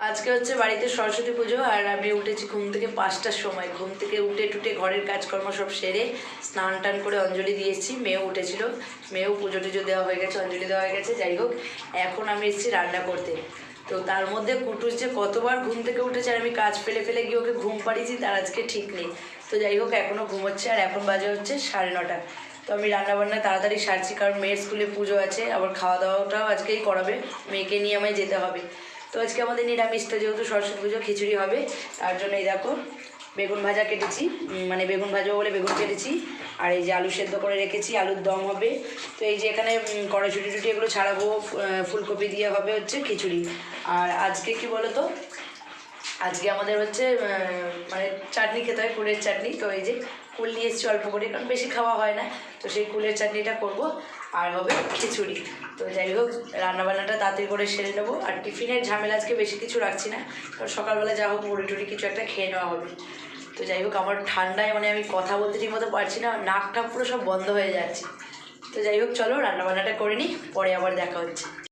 আজকে হচ্ছে বাড়িতে সরস্বতী পুজো, আর আমি উঠেছি ঘুম থেকে 5টার সময়। ঘুম থেকে উঠে টুটে ঘরের কাজকর্ম সব সেরে স্নান টান করে অঞ্জলি দিয়েছি। মেয়েও উঠেছিল, মেয়েও পুজো টুজো দেওয়া হয়ে গেছে, অঞ্জলি দেওয়া হয়ে গেছে। যাই হোক, এখন আমি এসেছি রান্না করতে। তো তার মধ্যে কুটুস যে কতবার ঘুম থেকে উঠেছে, আর আমি কাজ ফেলে ফেলে গিয়ে ওকে ঘুম পাড়িয়েছি তার আজকে ঠিক নেই। তো যাই হোক, এখনও ঘুমোচ্ছে, আর এখন বাজে হচ্ছে 9:30। তো আমি রান্নাবান্না তাড়াতাড়ি সারছি, কারণ মেয়ের স্কুলে পুজো আছে, আবার খাওয়া দাওয়াটাও আজকেই করাবে, মেয়েকে নিয়ে আমায় যেতে হবে। তো আজকে আমাদের নিরামিষটা, যেহেতু সরস্বতী পুজো, খিচুড়ি হবে। তার জন্য এই দেখো বেগুন ভাজা কেটেছি, মানে বেগুন ভাজা বলে বেগুন কেটেছি, আর এই যে আলু সেদ্ধ করে রেখেছি, আলুর দম হবে। তো এই যে এখানে কড়াইশুঁটি টুটি এগুলো ছাড়াবো, ফুলকপি দিয়ে হবে হচ্ছে খিচুড়ি। আর আজকে কি বলো তো, আজকে আমাদের হচ্ছে মানে চাটনি খেতে হয়, কুলের চাটনি। তো এই যে কুল নিয়ে এসেছি অল্প করে, কারণ বেশি খাওয়া হয় না। তো সেই কুলের চাটনিটা করব, আর হবে খিচুড়ি। তো যাই হোক, রান্নাবান্নাটা তাড়াতাড়ি করে সেরে নেবো। আর টিফিনের ঝামেলা আজকে বেশি কিছু রাখছি না, কারণ সকালবেলা যা হোক মুড়ি টুড়ি কিছু একটা খেয়ে নেওয়া হবে। তো যাই হোক, আমার ঠান্ডায় মানে আমি কথা বলতে ঠিক মতো পারছি না, নাক টাক পুরো সব বন্ধ হয়ে যাচ্ছে। তো যাই হোক, চলো রান্নাবান্নাটা করে নিই, পরে আবার দেখা হচ্ছে।